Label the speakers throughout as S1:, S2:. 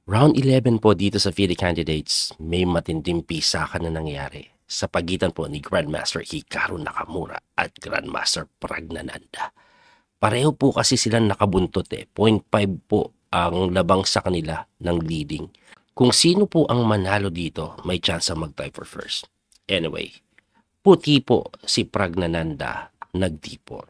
S1: Round 11 po dito sa FIDE candidates, may matinding pisakan na nangyari sa pagitan po ni Grandmaster Hikaru Nakamura at Grandmaster Pragnananda. Pareho po kasi silang nakabuntot eh. 0.5 po ang labang sa kanila ng leading. Kung sino po ang manalo dito, may chance mag-tie for first. Anyway, puti po si Pragnananda nag-D4.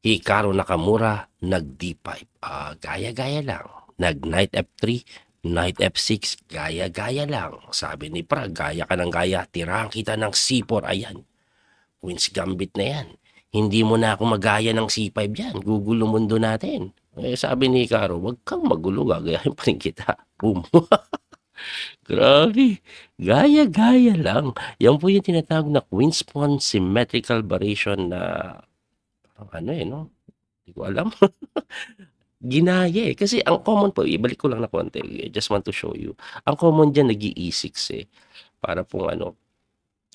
S1: Hikaru Nakamura nag-D5. Gaya-gaya lang. Nag-Knight F3, Knight F6, gaya-gaya lang. Sabi ni Prag, gaya ka ng gaya, tirahan kita ng C4. Ayan, Queen's Gambit na yan. Hindi mo na ako magaya ng C5 yan. Gugulo mundo natin. Sabi ni Hikaru, wag kang magulo, gagayahin pa rin kita. Boom. Grabe. Gaya-gaya lang. Yan po yung tinatawag na Queen's Pawn Symmetrical Variation na ano no? Hindi ko alam. Ginaya eh. Kasi ang common po, ibalik ko lang na konti. I just want to show you. Ang common dyan, nag-E6 eh. Para pong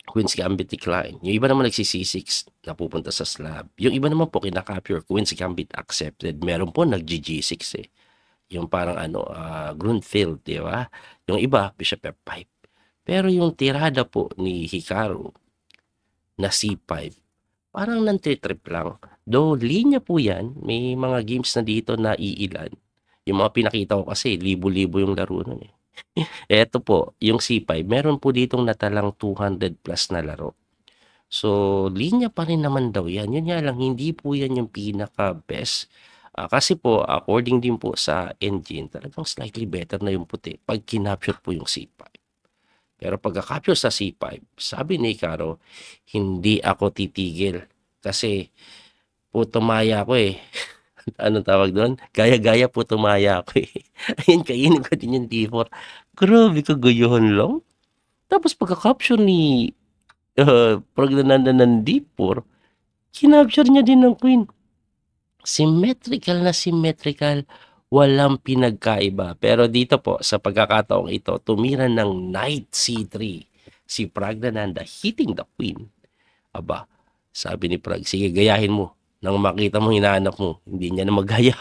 S1: Queen's Gambit decline. Yung iba naman nagsi-C6, napupunta sa slab. Yung iba naman po, kinakapture, Queen's Gambit accepted. Meron po nag-G6 eh. Yung parang Grunfeld, di ba? Yung iba, Bishop F5. Pero yung tirada po ni Hikaru na C5, parang nantitrip lang. Though, linya po yan. May mga games na dito na iilan. Yung mga pinakita ko kasi, libo-libo yung laro nun eh. Eto po, yung C5, meron po ditong natalang 200 plus na laro. So, linya pa rin naman daw yan. Yun nga lang, hindi po yan yung pinaka-best. Kasi po, according din po sa engine, talagang slightly better na yung puti pag kinapture po yung C5. Pero pagka-capture sa C5, sabi ni Caro, hindi ako titigil. Kasi po tumaya ako eh. Anong tawag doon? Gaya-gaya po tumaya ako eh. Ayun, kainin ko din yung D4. Grabe, kagayuhan lang. Tapos pagka-capture ni Pragnananda ng D4, kinapture niya din ng Queen. Symmetrical na symmetrical, walang pinagkaiba. Pero dito po, sa pagkakataong ito, tumira ng Knight C3 si Pragnananda hitting the Queen. Aba, sabi ni Prag, sige, gayahin mo. Nang makita mo hinahanap mo, hindi niya na magaya.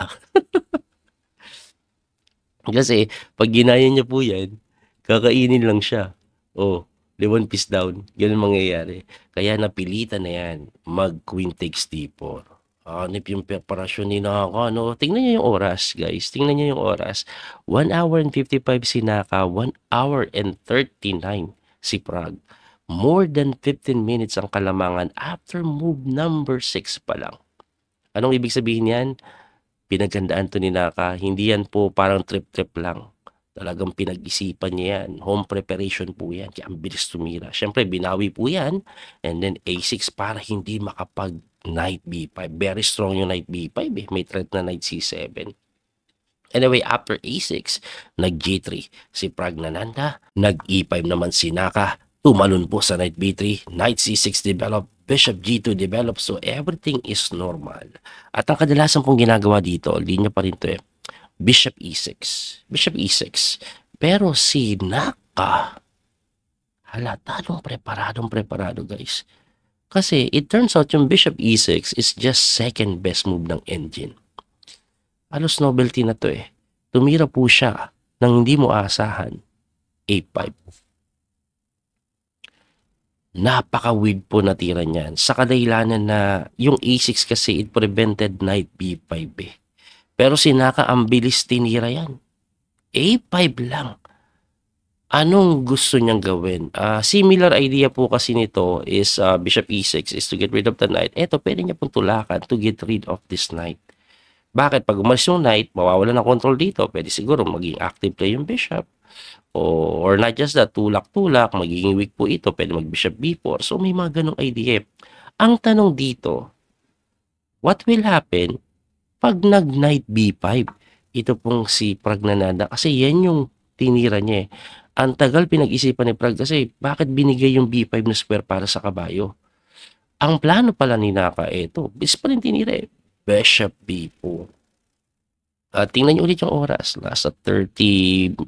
S1: Kasi, pag ginaya niya po yan, kakainin lang siya. Oh, one piece down. Ganun mangyayari. Kaya napilitan na yan, mag-Queen takes D4. Hanip yung preparasyon ni Naka, no? Tingnan niyo yung oras, guys. Tingnan niyo yung oras. 1 hour and 55 si Naka, 1 hour and 39 si Prag. More than 15 minutes ang kalamangan after move number 6 pa lang. Anong ibig sabihin yan? Pinaghandaan to ni Naka. Hindi yan po parang trip-trip lang. Talagang pinag-isipan niya yan. Home preparation po yan. Kaya ang bilis tumira. Siyempre, binawi po yan. And then A6 para hindi makapag Knight B5. Very strong yung Knight B5 eh. May threat na Knight C7. Anyway, after A6, nag-G3 si Pragnananda. Nag-E5 naman si Naka. Tumalon po sa Knight B3. Knight C6 develop. Bishop G2 develop. So, everything is normal. At ang kadalasan pong ginagawa dito, linya pa rin to eh. Bishop E6. Bishop E6. Pero si Naka, halatadong preparado guys. Kasi it turns out yung Bishop E6 is just second best move ng engine. Halos novelty na to eh. Tumira po siya nang hindi mo asahan. A5. Napaka-weird po na tira niyan. Sa kadahilanan na yung A6 kasi it prevented Knight B5 eh. Pero si Naka ang bilis tinira yan. A5 lang. Anong gusto niyang gawin? Similar idea po kasi nito is Bishop E6 is to get rid of the Knight. Eto, pwede niya pong tulakan to get rid of this Knight. Bakit? Pag umalis yung Knight, mawawala ng control dito. Pwede siguro maging active play yung Bishop. Or not just that, tulak-tulak, magiging weak po ito. Pwede mag-Bishop B4. So may mga ganong idea. Ang tanong dito, what will happen pag nag-Knight B5? Ito pong si Pragnananda. Kasi yan yung tinira niya eh. Ang tagal pinag-isipan ni Prag kasi bakit binigay yung B5 na square para sa kabayo? Ang plano pala ni Naka, ito, bis pa rin tinira eh. Bishop B4. Tingnan niyo ulit yung oras. Nasa 35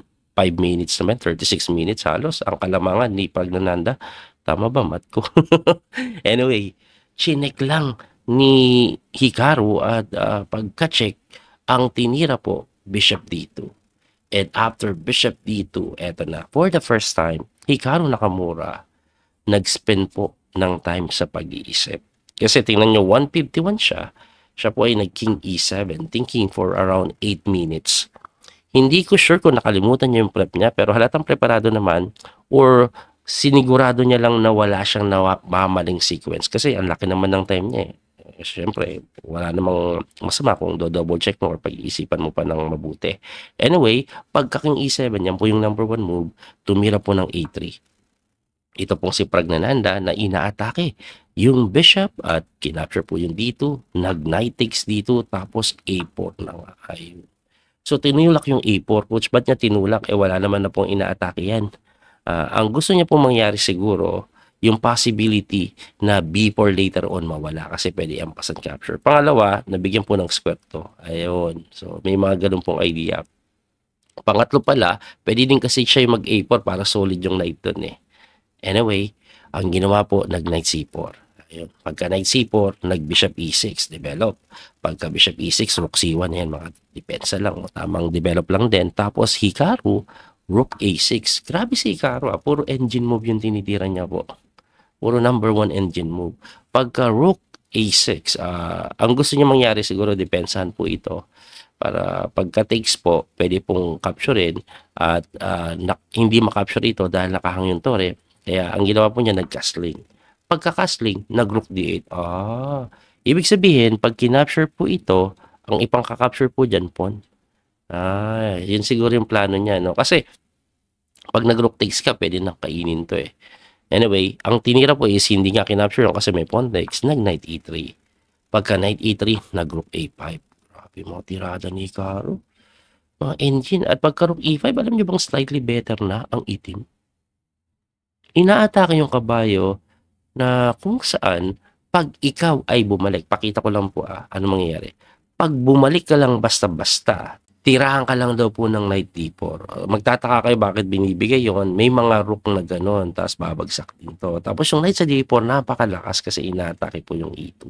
S1: minutes naman, 36 minutes halos. Ang kalamangan ni Pragnananda. Tama ba, mat ko? Anyway, chinek lang ni Hikaru at pagka-check, ang tinira po, Bishop D2. And after bishop d2, eto na, for the first time, Hikaru Nakamura nag-spend po ng time sa pag-iisip. Kasi tingnan nyo, 151 siya. Siya po ay nag-king e7, thinking for around 8 minutes. Hindi ko sure kung nakalimutan niya yung prep niya, pero halatang preparado naman, or sinigurado niya lang na wala siyang mamaling sequence. Kasi ang laki naman ng time niya eh. Siyempre, wala namang masama kung double check mo or pag-iisipan mo pa ng mabuti. Anyway, pagka king e7, yan po yung number 1 move, tumira po ng a3. Ito pong si Pragnananda na inaatake yung bishop at kinapture po yung d2, nag-knight takes d2, tapos a4 na nga. Ayun. So, tinulak yung a4. Coach, ba't niya tinulak? Eh, wala naman na pong inaatake yan. Ang gusto niya pong mangyari siguro, yung possibility na b4 later on mawala kasi pwede ampasan capture. Pangalawa, nabigyan po ng square to. Ayun. So, may mga ganun pong idea. Pangatlo pala, pwede din kasi siya yung mag-a4 para solid yung knight dun eh. Anyway, ang ginawa po, nag-knight c4. Ayun. Pagka knight c4, nag-bishop e6, develop. Pagka bishop e6, rook c1, yan, mga depensa lang. Tamang develop lang din. Tapos, Hikaru, rook a6. Grabe si Hikaru, puro engine move yung tinitira niya po. Puro number 1 engine move. Pagka rook a6, ang gusto niya mangyari siguro, depensahan po ito. Para pagka takes po, pwede pong capturein at hindi makapture ito dahil nakahang yung tore. Kaya ang ginawa po niya, nag-castling. Pagka-castling, nag-rook d8. Ibig sabihin, pag kinapture po ito, ang ipang kakapture po dyan, pawn. Yun siguro yung plano niya, no? Kasi, pag nag-rook takes ka, pwede nang kainin to eh. Anyway, ang tinira po is hindi nga kinapture yun kasi may pawn takes, nag-knight e3. Pagka knight e3, nag-rook a5. Grabe mga tirada ni Hikaru. Mga engine. At pagka rook e5, alam niyo bang slightly better na ang itim? Inaatake yung kabayo na kung saan pag ikaw ay bumalik, pakita ko lang po ano mangyayari. Pag bumalik ka lang basta-basta, tirahan ka lang daw po ng knight d4. Magtataka kayo bakit binibigay yon. May mga rook na gano'n, tapos babagsak din to. Tapos yung knight sa d4, napakalakas kasi inaatake po yung e2.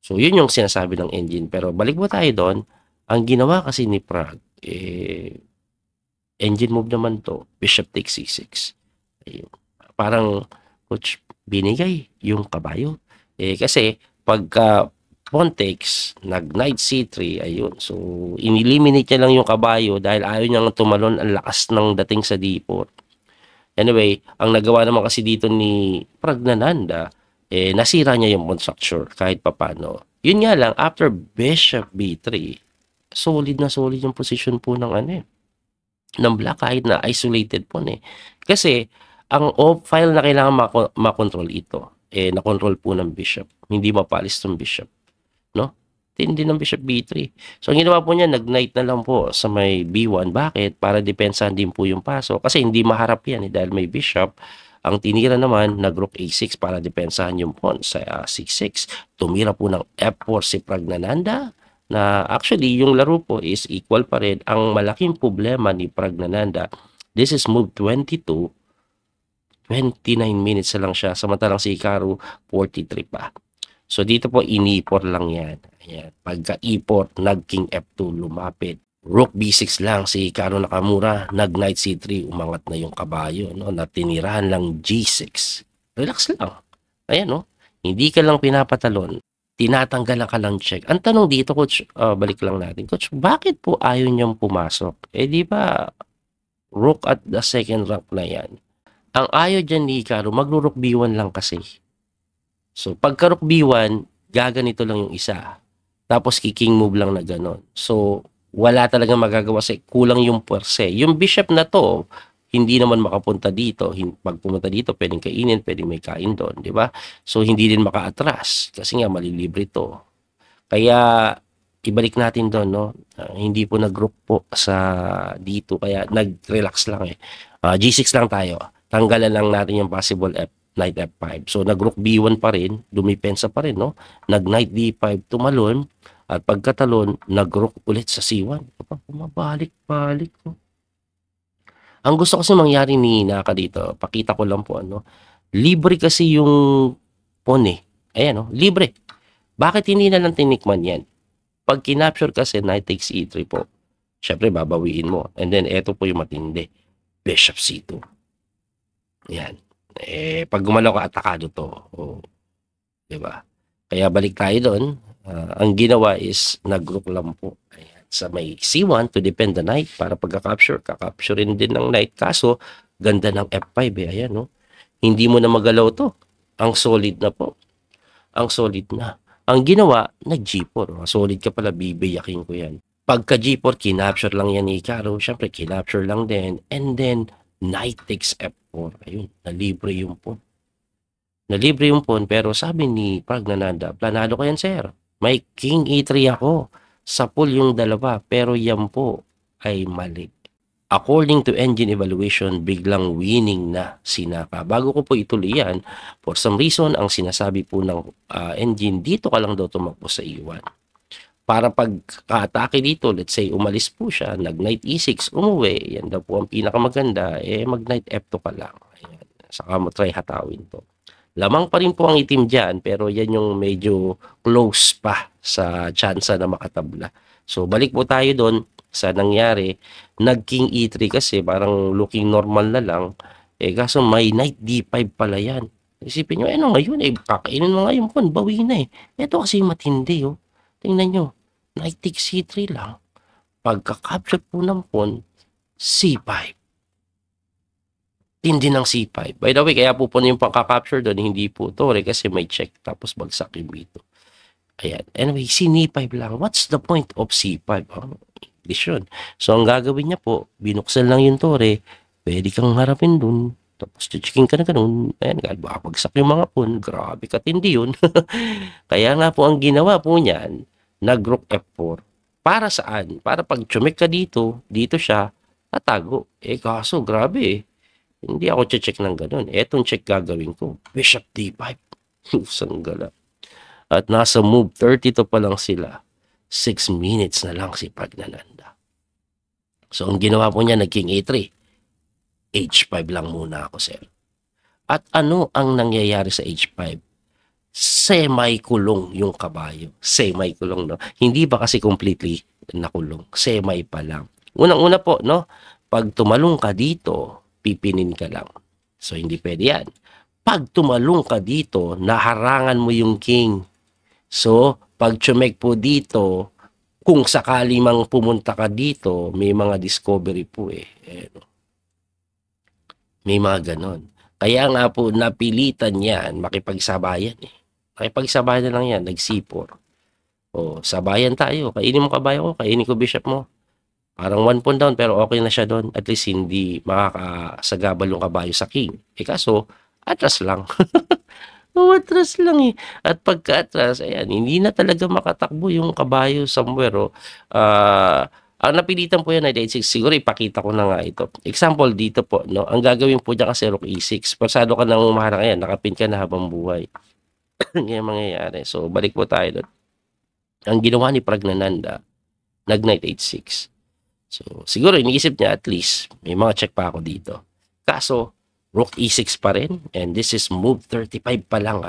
S1: So yun yung sinasabi ng engine. Pero balik mo tayo doon, ang ginawa kasi ni Prag, engine move naman to, bishop takes c6. Ayun. Parang, coach, binigay yung kabayo. Kasi, pagka pawn takes, nag-knight c3, ayun. So, ineliminate niya lang yung kabayo dahil ayaw niyang tumalon, ang lakas ng dating sa d4. Anyway, ang nagawa naman kasi dito ni Pragnananda, nasira niya yung pawn structure kahit papano. Yun nga lang, after bishop b3, solid na solid yung position po ng ng black kahit na isolated pawn eh. Kasi, ang file na kailangan makontrol ito, nakontrol po ng bishop. Hindi mapalis ng bishop. No? Hindi ng bishop b3. So, ang ginawa po niya, nag-knight na lang po sa may b1. Bakit? Para depensahan din po yung paso. Kasi hindi maharap yan dahil may bishop. Ang tinira naman, nag-rook a6 para depensahan yung pawn sa c6. Tumira po ng f4 si Pragnananda na actually, yung laro po is equal pa rin. Ang malaking problema ni Pragnananda, this is move 22, 29 minutes na lang siya. Samantalang si Hikaru, 43 pa. So, dito po, ini-4 lang yan. Ayan. Pagka e4, nag-king f2, lumapit. Rook b6 lang si Hikaru Nakamura. Nag-knight c3, umangat na yung kabayo. No? Natinirahan lang g6. Relax lang. Ayan, no? Hindi ka lang pinapatalon. Tinatanggalan ka lang check. Ang tanong dito, coach, balik lang natin. Coach, bakit po ayaw niyang pumasok? Di ba, rook at the second rank na yan. Ang ayaw dyan ni Hikaru, magro-rook b1 lang kasi. So, pagka rook b1, gaganito lang yung isa. Tapos, kiking move lang na ganon. So, wala talagang magagawa kasi kulang yung puwerse. Yung bishop na to, hindi naman makapunta dito. Pag pumunta dito, pwedeng kainin, pwedeng may kain doon, di ba? So, hindi din maka-atras kasi nga malilibre to. Kaya, ibalik natin doon, no? Hindi po nag-group po sa dito, kaya nag-relax lang G6 lang tayo. Tanggalan lang natin yung possible knight f5. So, nag-rook b1 pa rin, dumipensa pa rin, no? Nag-knight d5, tumalon, at pagkatalon, nag-rook ulit sa c1. Bumabalik-balik, no? Ang gusto kasi mangyari ni Naka dito, pakita ko lang po, libre kasi yung pawn Ayan, no? Libre. Bakit hindi na lang tinikman yan? Pag kinapture kasi, knight takes e3 po. Siyempre babawiin mo. And then eto po yung matindi. Bishop C2. Yan. Pag gumalaw ka, atakado to. O, 'di ba? Kaya balik tayo doon. Ang ginawa is nag-rook lang po. Ayan. Sa may C1 to defend the knight para pagka-capture. Kakapturein din ng knight. Kaso, ganda ng F5 eh. Ayan, no? Hindi mo na magalaw to. Ang solid na po. Ang solid na. Ang ginawa, nag-G4. Solid ka pala, bibiyakin ko yan. Pagka G4, kinapture lang yan ni Icaro. Siyempre, kinapture lang din. And then, knight takes F4. Ayun, nalibre yung pawn. Nalibre yung pawn, pero sabi ni Pragnananda, planado ko yan, sir. May king E3 ako. Sa pool yung dalawa, pero yan po ay mali. According to engine evaluation, biglang winning na si Naka. Bago ko po ituloy yan, for some reason, ang sinasabi po ng engine, dito ka lang daw tumakbo sa E1. Para pagka-atake dito, let's say, umalis po siya, nag-knight E6, umuwi, yan daw po ang pinakamaganda, mag-knight F2 ka lang. Ayan. Saka mo try hatawin to. Lamang pa rin po ang itim dyan, pero yan yung medyo close pa sa tsansa na makatabla. So, balik po tayo doon sa nangyari. Nag-king E3 kasi parang looking normal na lang. Kaso may knight D5 pala yan. Isipin nyo, ano ngayon? Kakainin mo ngayon po, bawi na eh. Ito kasi matindi, oh. Tingnan nyo, knight takes C3 lang. Pagka-capture po ng pawn, C5. Tindi ng C5. By the way, kaya po yung pagka-capture doon, hindi po tore kasi may check tapos bagsak yung B2. Ayan. Anyway, C5 lang. What's the point of C5? English yun. So, ang gagawin niya po, binuksan lang yung tore, pwede kang harapin dun, tapos checking ka na ganun. Ayan, baka bagsak yung mga pawn. Grabe katindi yun. Kaya nga po, ang ginawa po niyan, nag-rook F4. Para saan? Para pag chumik ka dito, dito siya, tatago. Kaso, grabe eh. Hindi ako check ng ganun. Etong check gagawin ko. Bishop D5. Sanggala. At nasa move 32 pa lang sila. 6 minutes na lang si Pragnananda. So, ang ginawa po niya, naging A3. H5 lang muna ako, sir. At ano ang nangyayari sa H5? Semi-kulong yung kabayo. Semi-kulong, no? Hindi ba kasi completely nakulong? Semi pa lang. Unang-una po, no? Pag tumalong ka dito, pipinin ka lang. So, hindi pwede yan. Pag tumalong ka dito, naharangan mo yung king. So, pag chumek po dito, kung sakali mang pumunta ka dito, may mga discovery po eh. May mga ganon. Kaya nga po, napilitan yan, makipagsabayan eh. Makipagsabayan na lang yan, nag-C4. O, sabayan tayo. Kainin mo kabayo ko, kainin ko bishop mo. Parang 1 pawn down, pero okay na siya doon. At least hindi makakasagabal yung kabayo sa king. Kaso, atras lang. Atras lang eh. At pagka-atras, ayan, hindi na talaga makatakbo yung kabayo somewhere. Ang napilitan po yan ay D6. Siguro ipakita ko na nga ito. Example dito po, no? Ang gagawin po dyan kasi rook E6. Pasado ka nang umaharang, ayan, nakapin ka na habang buhay. Ganyan mangyayari. So, balik po tayo doon. Ang ginawa ni Pragnananda, nag-knight H6. So, siguro iniisip niya at least may mga check pa ako dito. Kaso, rook E6 pa rin. And this is move 35 pa lang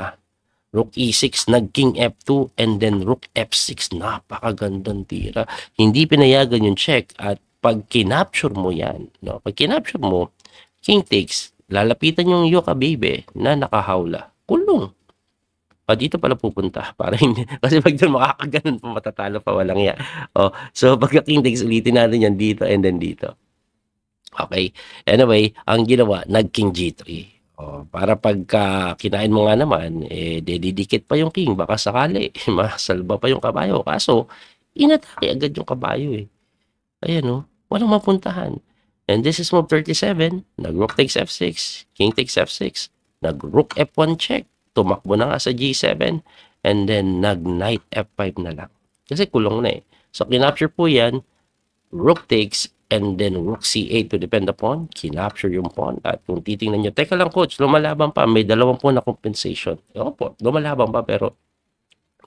S1: Rook E6, nag-king F2, and then rook F6. Napakagandang tira. Hindi pinayagan yung check. At pag kinapture mo yan, no? Pag kinapture mo, king takes, lalapitan yung Yoka baby na nakahawla. Kulong. Dito pala pupunta. Para hindi, kasi pag doon makakaganon pa, matatalo pa, walang yan. So pagka king takes, ulitin natin yan dito and then dito. Okay. Anyway, ang ginawa, nag-king G3. Para pagka kinain mo nga naman, didikit pa yung king. Baka sakali, masalba pa yung kabayo. Kaso, inatake agad yung kabayo eh. Ayan walang mapuntahan. And this is move 37. Nag-rook takes F6. King takes F6. Nag-rook F1 check. Tumakbo na nga sa G7. And then, nag-knight F5 na lang. Kasi kulong na eh. So, kinapture po yan. Rook takes, and then rook C8 to defend the pawn. Kinapture yung pawn. At kung titingnan nyo, teka lang coach, lumalaban pa. May 2 pawn na compensation. Opo, lumalaban pa, pero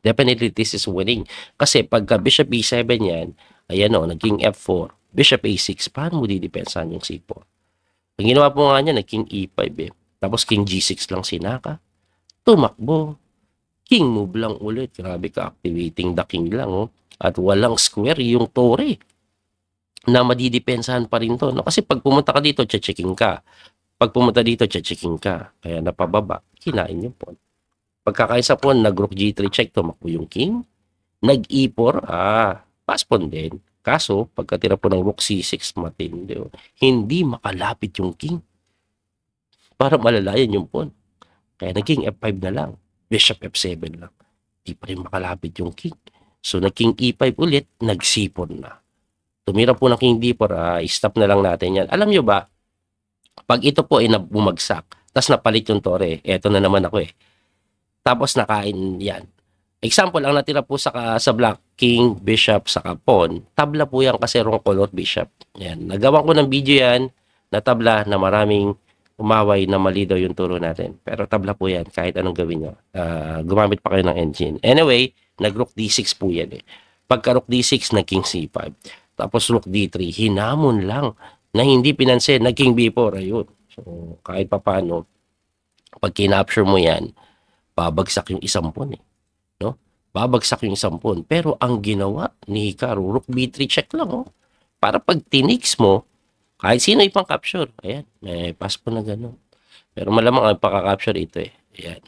S1: definitely this is winning. Kasi pagka bishop B7 yan, ayan naging F4. Bishop A6, paano mo didepensahan yung C4? Ang ginawa po nga niya, naging E5 eh. Tapos king G6 lang sinaka. Tumakbo. King move lang ulit. Grabe ka, activating the king lang At walang square yung tore. na madidepensahan pa rin 'to 'no, kasi 'pag pumunta ka dito che-checking ka, 'pag pumunta dito che-checking ka, kaya napababa, kinain yung pawn. Pagkakain sa pawn nag-rook G3 check, tumakbo yung king, nag-E4, pass pawn din. Kaso pagkatira po ng rook C6 matindi, oh. Hindi makalapit yung king para malalayan yung pawn. Kaya naging F5 na lang, bishop F7 lang. Di pa rin makalapit yung king. So naging E5 ulit, nag-C4 na. Tumira po ng king D4, stop na lang natin yan. Alam nyo ba, pag ito po ay bumagsak, tapos napalit yung tore, eto na naman ako eh. Tapos nakain yan. Example, ang natira po sa black, king, bishop, saka pawn, tabla po yan kasi wrong color bishop. Yan. Nagawa ko ng video yan, na tabla na maraming umaway na mali daw yung turo natin. Pero tabla po yan, kahit anong gawin nyo. Gumamit pa kayo ng engine. Anyway, nag-rook D6 po yan eh. Pagka rook D6, nag-king C5. Tapos rook D3, hinamon lang na hindi pinansin, nag-king B4, ayun. So, kahit pa paano, pag kinapture mo yan, babagsak yung isang pawn eh. No? Babagsak yung isang pawn. Pero ang ginawa ni Hikaru, rook B3 check lang, oh. Para pag tinix mo, kahit sino ipang capture, ayan, may pass po na gano'n. Pero malamang ang pagka-capture ito eh. Ayan.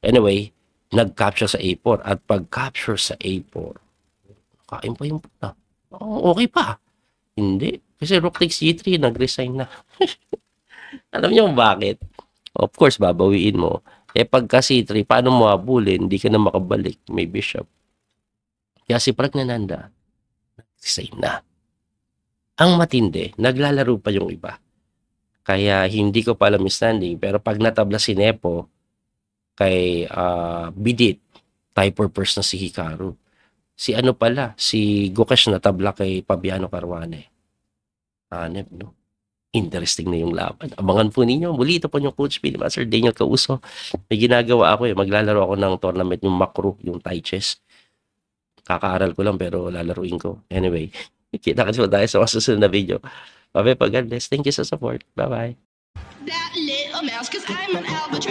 S1: Anyway, nag-capture sa A4 at pag-capture sa A4, kain pa yung puta. Okay pa. Hindi. Kasi rook takes G3, nag-resign na. Alam niyo bakit? Of course, babawiin mo. Pagka C3, paano mo habulin? Hindi ka na makabalik. May bishop. Kaya si Pragnananda, nag-resign na. Ang matindi, naglalaro pa yung iba. Kaya hindi ko pa alam yung standing. Pero pag natabla si Nepo, kay Bidit, typer person na si Hikaru. Si ano pala, si Gukesh natabla kay Fabiano Caruana. Hanep, no? Interesting na yung laban. Abangan po ninyo. Muli ito po yung Coach P, Master Daniel Causo. May ginagawa ako eh. Maglalaro ako ng tournament, yung Macro, yung Thai chess. Kakaaral ko lang pero lalaruin ko. Anyway, kita-kits po tayo sa masusunod na video. Bye-bye po. God bless. Thank you sa support. Bye-bye.
S2: That little mouse, 'cause I'm an albatross.